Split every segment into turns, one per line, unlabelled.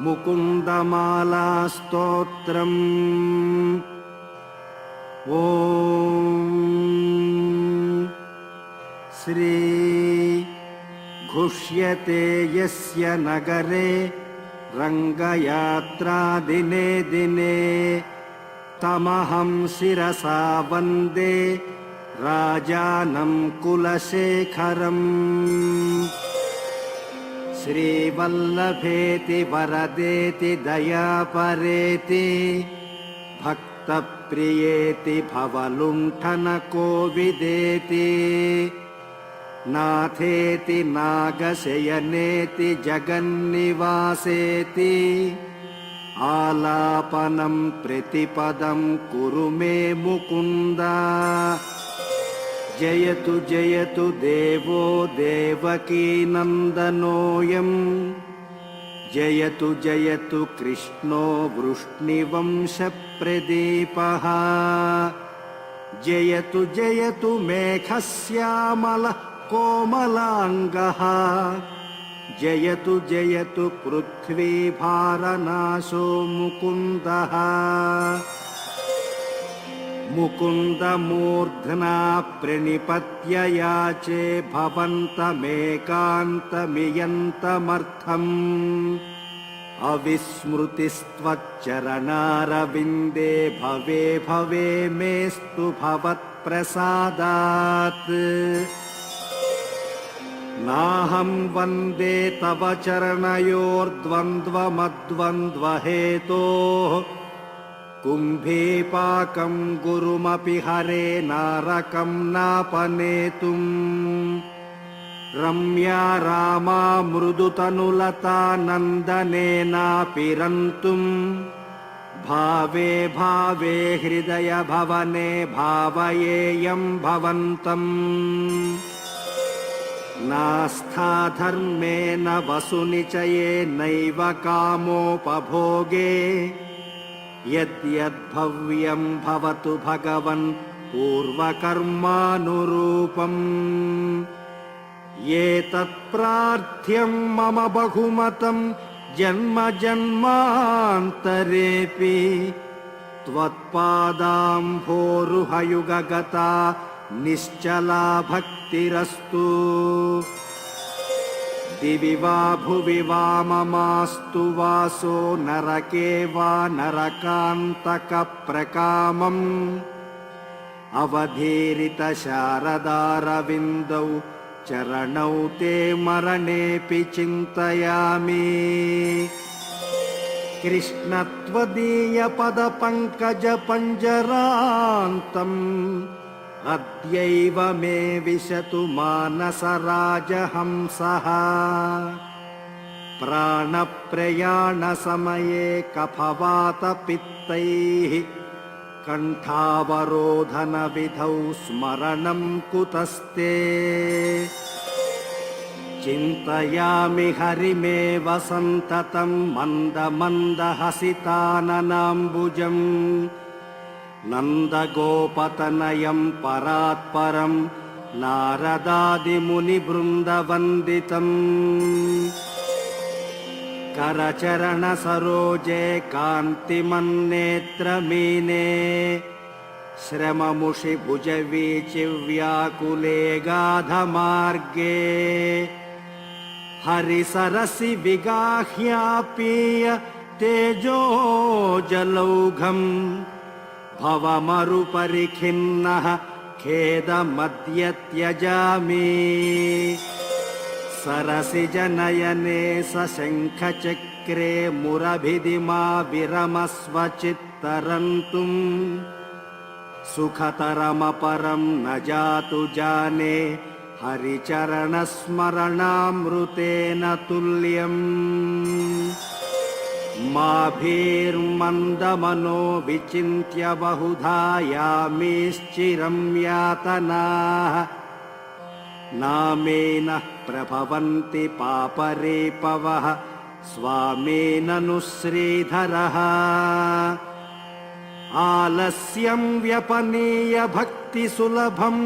मुकुन्दमाला स्तोत्रम्। ॐ श्री घुष्यते यस्य नगरे रङ्गयात्रा दिने दिने तमहं शिरसा वन्दे राजानं कुलशेखरम्। श्रीवल्लभेति वरदेति दयापरेति भक्तप्रियेति भवलुण्ठनकोविदेति नाथेति नागशयनेति जगन्निवासेति आलापनं प्रतिपदं कुरु मे मुकुन्द। जयतु जयतु देवो देवकीनन्दनोऽयम् जयतु जयतु कृष्णो वृष्णिवंशप्रदीपः। जयतु जयतु मेघश्यामलः कोमलाङ्गः। जयतु जयतु पृथ्वीभारनाशो मुकुन्दः। मुकुन्दमूर्ध्ना प्रणिपत्य याचे भवन्तमेकान्तमियन्तमर्थम्। अविस्मृतिस्त्वच्चरणारविन्दे भवे भवे मेस्तु भवत्प्रसादात्। नाहं वन्दे तव चरणयोर्द्वन्द्वमद्वन्द्वहेतोः कुम्भीपाकं गुरुमपि हरे नारकं नापनेतुम्। रम्या रामा मृदुतनुलता नन्दनेनापि रन्तुम्। भावे भावे हृदय भवने भावयेयं भवन्तम्। नास्था धर्मेण वसुनिचये नैव कामोपभोगे यद्यद्भव्यं भवतु भगवन् पूर्वकर्मानुरूपम्। ये तत्प्रार्थ्यं मम बहुमतं जन्म जन्मान्तरेऽपि त्वत्पादाम्भोरुहयुगगता निश्चला भक्तिरस्तु। दिवि वा भुवि वा ममास्तु वासो नरके वा नरकान्तकप्रकामम्। अवधीरितशारदारविन्दौ चरणौ ते मरणेऽपि चिन्तयामि। कृष्ण त्वदीयपदपङ्कजपञ्जरान्तम् अद्यैव मे विशतु मानसराजहंसः। प्राणप्रयाणसमये कफवातपित्तैः कण्ठावरोधनविधौ स्मरणं कुतस्ते। चिन्तयामि हरिमेव सन्ततं मन्दमन्दहसिताननाम्बुजम्। नन्दगोपतनयं परात्परं नारदादिमुनिवृन्दवन्दितम्। करचरणसरोजे कान्तिमन्नेत्रमीने श्रममुषिभुजवीचिव्याकुले गाधमार्गे। हरिसरसि विगाह्यापीय तेजोजलौघम् भवमरुपरिखिन्नः खेदमद्य त्यजामि। सरसिजनयने सशङ्खचक्रे मुरभिदिमा विरमस्व चित्तरन्तुम्। सुखतरमपरं न जातु जाने हरिचरणस्मरणामृतेन तुल्यम्। माभिर्मन्दमनो विचिन्त्य बहुधा यामिश्चिरं यातनाः। नामेनः प्रभवन्ति पापरेपवः स्वामेननु श्रीधरः। आलस्यं व्यपनीय भक्तिसुलभं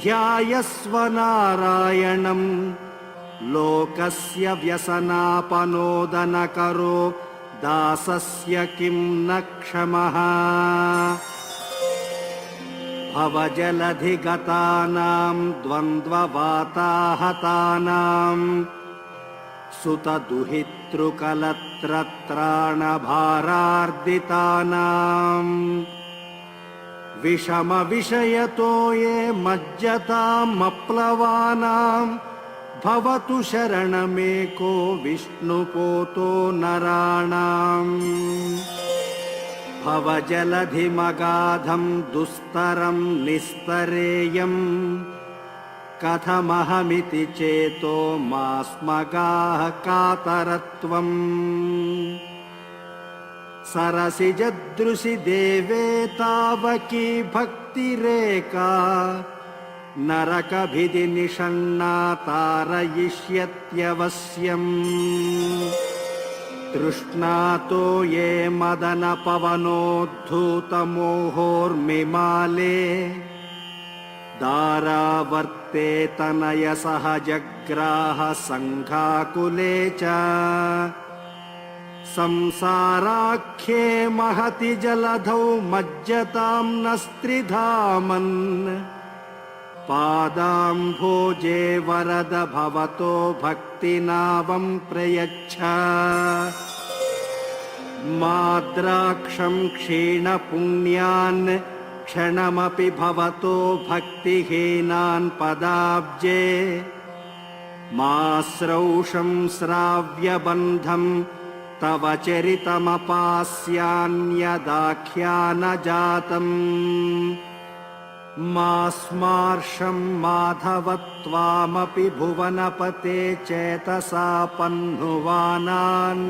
ध्यायस्व नारायणम्। लोकस्य व्यसनापनोदनकरो दासस्य किं न क्षमः भवजलधिगतानां द्वन्द्ववाताहतानां सुतदुहितृकलत्रत्राणभारार्दितानां विषमविषयतो ये मज्जतामप्लवानां भवतु शरणमेको विष्णुपोतो नराणाम् भवजलधिमगाधं दुस्तरं निस्तरेयम् कथमहमिति चेतो मास्मगाः कातरत्वम् सरसिजदृशि देवे तावकी भक्तिरेका नरकभिधि निषण्णा तारयिष्यत्यवश्यम् तृष्णातो ये मदनपवनोद्धूतमोहोर्मिमाले दारावर्ते तनयसहजग्राह सङ्घाकुले च संसाराख्ये महति जलधौ मज्जतां नस्त्रिधामन् पादाम्भोजे वरद भवतो भक्तिनावं प्रयच्छ माद्राक्षं क्षीणपुण्यान् क्षणमपि भवतो भक्तिहीनान् पदाब्जे माश्रौषं श्राव्यबन्धं तव चरितमपास्यान्यदाख्यानजातम् मास्मार्षं माधव त्वामपि भुवनपते चेतसा पह्नुवानान्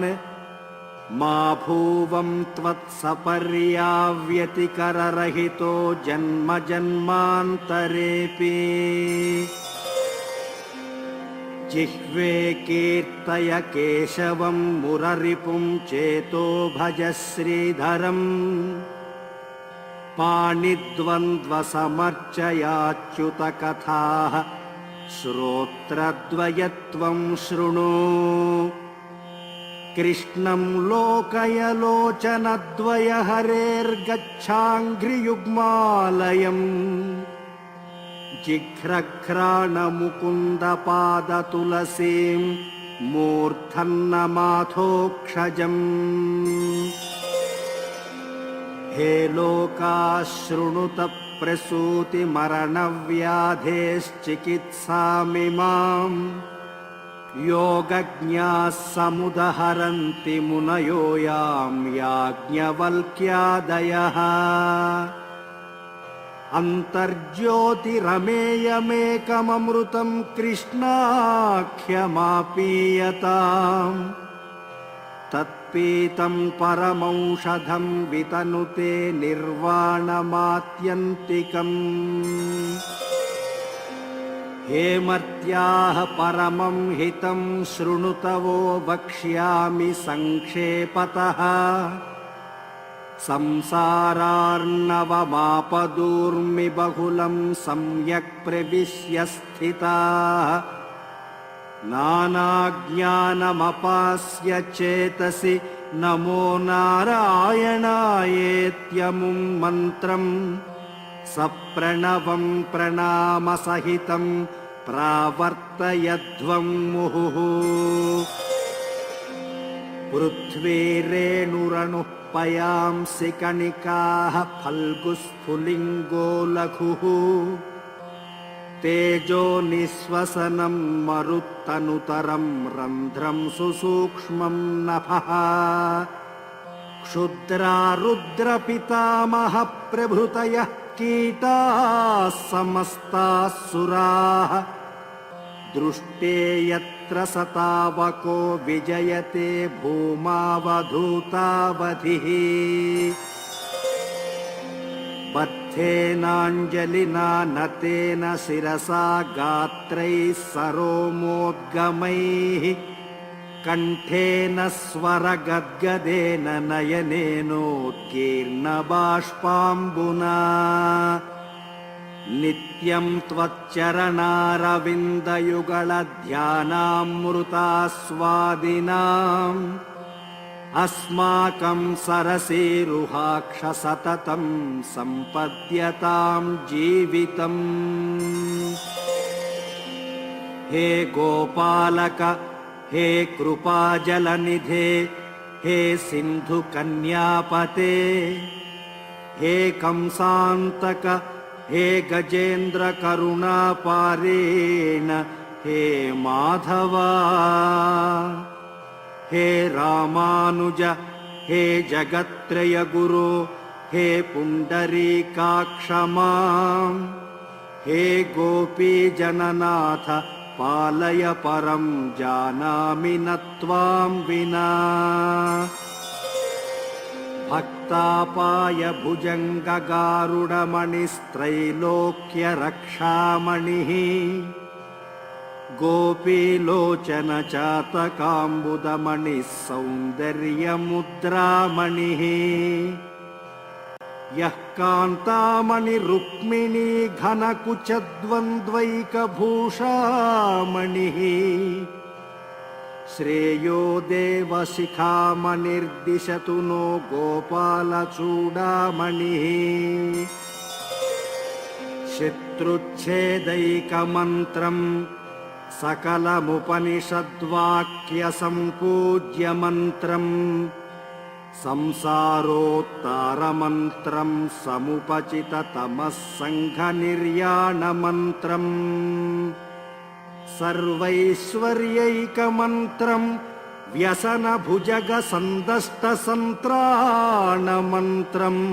मा भूवं त्वत्सपर्याव्यतिकररहितो जन्म जन्मान्तरेऽपि जिह्वे कीर्तय केशवं मुररिपुं चेतो भज श्रीधरम् पाणिद्वन्द्वसमर्चयाच्युतकथाः श्रोत्रद्वयत्वं शृणु कृष्णं लोकय लोचनद्वय हरेर्गच्छाङ्घ्रियुग्मालयम् जिघ्रघ्राणमुकुन्दपादतुलसीं मूर्धन्नमाथोक्षजम् हे लोकाः शृणुत प्रसूतिमरणव्याधेश्चिकित्सामिमाम् योगज्ञाः समुदहरन्ति मुनयो यां याज्ञवल्क्यादयः अन्तर्ज्योतिरमेयमेकममृतं कृष्णाख्यमापीयताम् तत्पीतं परमौषधं वितनुते निर्वाणमात्यन्तिकम् हे मर्त्याः परमं हितं शृणुतवो वक्ष्यामि संक्षेपतः संसारार्णवमापदूर्मि बहुलं सम्यक् प्रविश्य स्थिताः नानाज्ञानमपास्य चेतसि नमो नारायणायेत्यमुं मन्त्रम् सप्रणवं प्रणामसहितं प्रावर्तयध्वं मुहुः पृथ्वीरेणुरनुः पयांसि कणिकाः फल्गुस्फुलिङ्गो लघुः तेजो निःश्वसनं मरुत्तनुतरं रन्ध्रं सुसूक्ष्मं नभः क्षुद्रा रुद्रपितामह प्रभृतयः कीटाः समस्ताः सुराः दृष्टे यत्र सतावको विजयते भूमावधूतावधिः बद्धेनाञ्जलिना नतेन शिरसा गात्रैः सरोमोद्गमैः कण्ठेन स्वरगद्गदेन नयनेनोत्कीर्णबाष्पाम्बुना नित्यं त्वच्चरणारविन्दयुगलध्यानामृतास्वादिनाम् अस्माकं सरसीरुहाक्ष सततं सम्पद्यतां जीवितम्। हे गोपालक हे कृपाजलनिधे हे सिन्धुकन्यापते हे कंसान्तक हे गजेन्द्रकरुणापारेण हे माधवा हे रामानुज हे जगत्त्रयगुरो हे पुण्डरीकाक्ष माम् हे गोपीजननाथ पालय परं जानामि न त्वां विना। भक्तापाय भुजङ्गगारुडमणिस्त्रैलोक्यरक्षामणिः गोपीलोचन चातकाम्बुदमणिः सौन्दर्यमुद्रामणिः यः कान्तामणिरुक्मिणी घनकुचद्वन्द्वैकभूषामणिः श्रेयो देवशिखामणिर्दिशतु नो गोपालचूडामणिः। शत्रुच्छेदैकमन्त्रम् सकलमुपनिषद्वाक्यसम्पूज्यमन्त्रम् संसारोत्तारमन्त्रं समुपचिततमः सङ्घनिर्याणमन्त्रम् सर्वैश्वर्यैकमन्त्रं व्यसनभुजगसन्दष्टसन्त्राणमन्त्रम्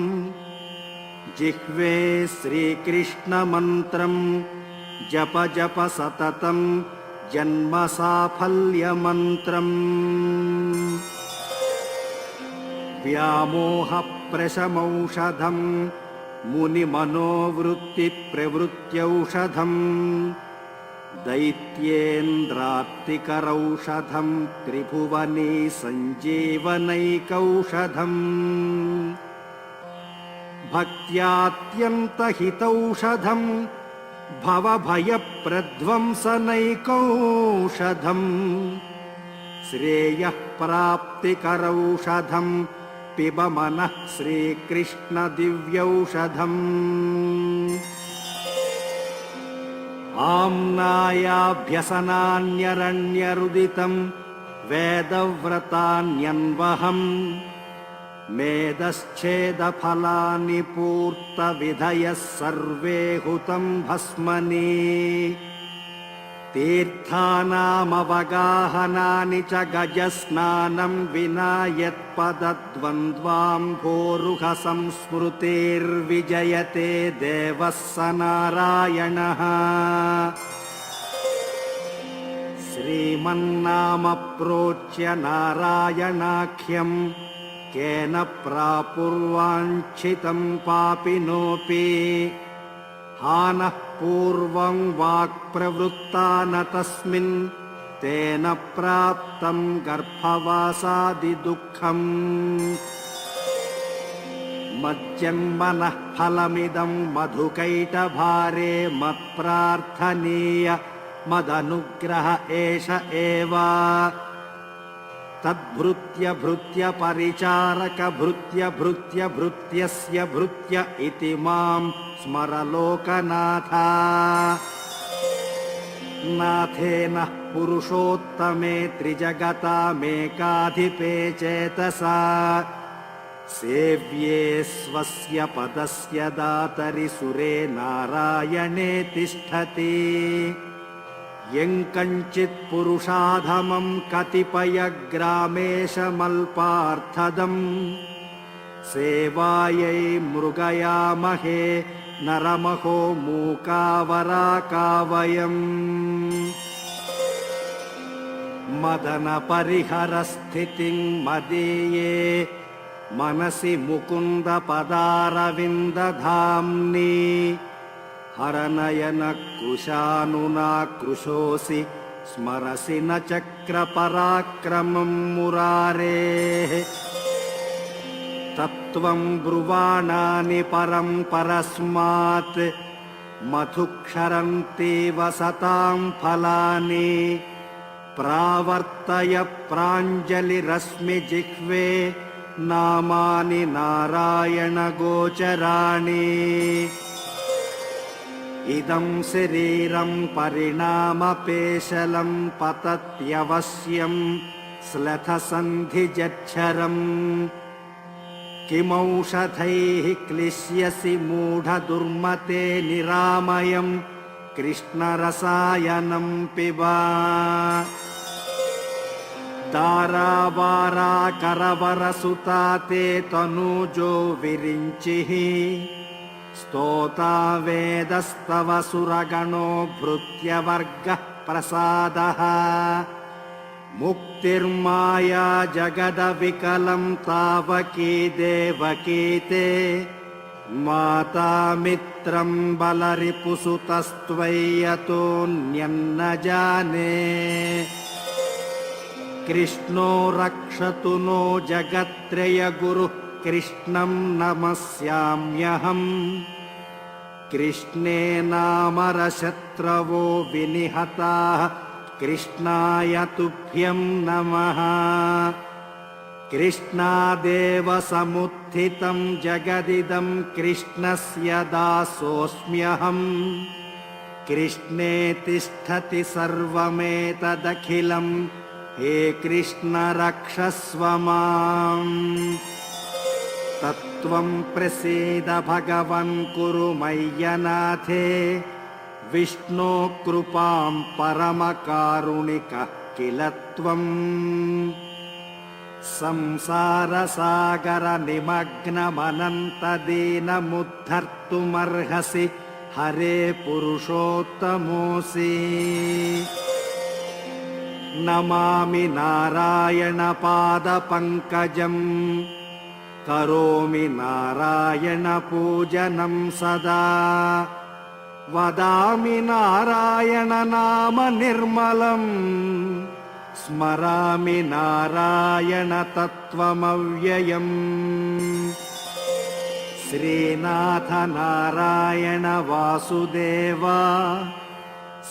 जिह्वे श्रीकृष्णमन्त्रं जप जप सततं जन्मसाफल्यमन्त्रम्। व्यामोहप्रशमौषधं मुनिमनोवृत्तिप्रवृत्त्यौषधम् दैत्येन्द्रात्तिकरौषधं त्रिभुवनी सञ्जीवनैकौषधम् भक्त्यात्यन्तहितौषधं भवभयप्रध्वंसनैकौषधम् श्रेयः प्राप्तिकरौषधं पिब मनः श्रीकृष्णदिव्यौषधम्। आम्नायाभ्यसनान्यरण्यरुदितं वेदव्रतान्यन्वहम् मेदश्छेदफलानि पूर्तविधयः सर्वे हुतं भस्मनि तीर्थानामवगाहनानि च गजस्नानं विना यत्पदद्वन्द्वाम्भोरुहसंस्मृतिर्विजयते देवः स नारायणः। श्रीमन्नामप्रोच्य नारायणाख्यम् केन प्रापुर्वाञ्छितं पापिनोऽपि हानः पूर्वं वाक्प्रवृत्ता न तस्मिन् तेन प्राप्तं गर्भवासादिदुःखम्। मज्जन्मनः फलमिदं मधुकैटभारे मत्प्रार्थनीय मदनुग्रह एष एव तद्भृत्य भृत्य परिचारक भृत्य भृत्य भृत्यस्य भृत्य इति मां स्मर लोकनाथ। नाथेन पुरुषोत्तमे त्रिजगतामेकाधिपे चेतसा सेव्ये स्वस्य पदस्य दातरि सुरे नारायणे तिष्ठति। यङ्कञ्चित् पुरुषाधमं कतिपयग्रामेशमल्पार्थदम् सेवायै मृगयामहे नरमहो मूकावराकावयम्। मदनपरिहरस्थितिं मदीये मनसि मुकुन्द पदारविन्दधाम्नि हरनयन कृशानुना कृशोऽसि स्मरसि न चक्रपराक्रमं मुरारेः। तत्त्वं ब्रुवाणानि परं परस्मात् मधुक्षरन्तीव सतां फलानि प्रावर्तय प्राञ्जलिरश्मिजिह्वे नामानि नारायणगोचराणि इदं शरीरं परिणामपेशलं पतत्यवश्यं श्लथसन्धिजच्छरम् किमौषधैः क्लिश्यसि मूढदुर्मते निरामयं कृष्णरसायनं पिब दारावाराकरवरसुता ते तनूजो विरिञ्चिः स्तोता वेदस्तव सुरगणो भृत्यवर्गः प्रसादः मुक्तिर्माया जगदविकलं तावकी देवकी ते माता मित्रं बलरिपुसुतस्त्वय्यतोऽन्यन्न जाने कृष्णो रक्षतु नो जगत्त्रयगुरुः कृष्णं नमस्याम्यहम् कृष्णे नामरशत्रवो विनिहताः कृष्णाय तुभ्यं नमः कृष्णादेव समुत्थितं जगदिदं कृष्णस्य दासोऽस्म्यहम् कृष्णे तिष्ठति सर्वमेतदखिलं हे कृष्ण रक्षस्व माम् तत्त्वं प्रसीद भगवन् कुरु मय्यनाथे विष्णो कृपां परमकारुणिकः किल त्वम् संसारसागरनिमग्नमनन्तदीनमुद्धर्तुमर्हसि हरे पुरुषोत्तमोऽसि नमामि नारायणपादपङ्कजम् करोमि नारायणपूजनं सदा वदामि नारायणनाम निर्मलम् स्मरामि नारायणतत्त्वमव्ययम् श्रीनाथ नारायण वासुदेव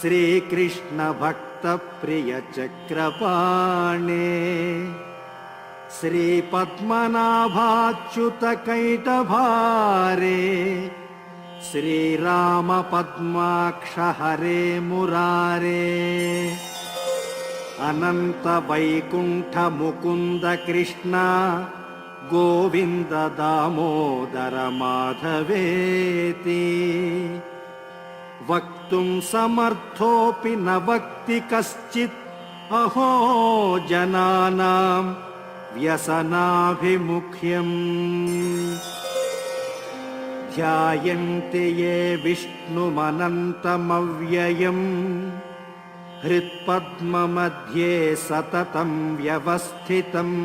श्रीकृष्ण भक्तप्रिय चक्रपाणे श्रीपद्मनाभाच्युत कैटभारे श्रीराम पद्माक्ष हरे मुरारे अनंत वैकुंठ मुकुंद कृष्ण गोविंद दामोदर माधवेति वक्तुं समर्थोऽपि न वक्ति कश्चित् अहो जनानां व्यसनाभिमुख्यम् ध्यायन्ति ये विष्णुमनन्तमव्ययम् हृत्पद्ममध्ये सततं व्यवस्थितम्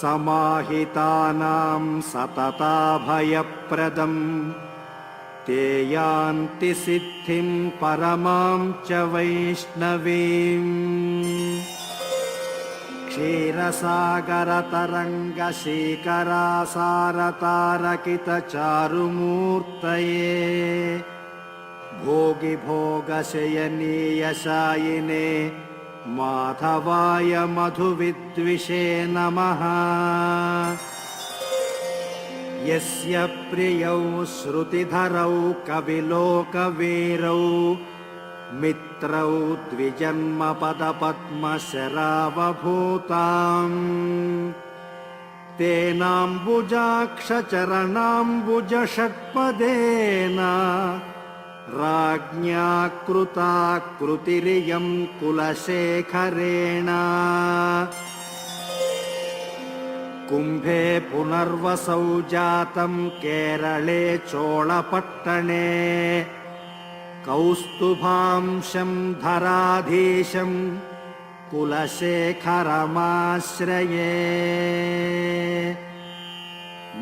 समाहितानां सतताभयप्रदम् ते यान्ति सिद्धिं परमां च वैष्णवीम् क्षीरसागरतरङ्गशीकरासारतारकितचारुमूर्तये भोगिभोगशयनीयशायिने माधवाय मधुविद्विषे नमः यस्य प्रियौ श्रुतिधरौ कविलोकवीरौ मित्रौ द्विजन्मपदपद्मशरावभूताम् तेनाम्बुजाक्षचरणाम्बुजषट्पदेन राज्ञा कृता कृतिरियं कुलशेखरेण कुम्भे पुनर्वसौ जातं केरळे चोळपट्टणे कौस्तुभांशं धराधीशं कुलशेखरमाश्रये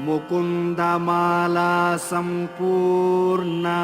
मुकुन्दमाला सम्पूर्णा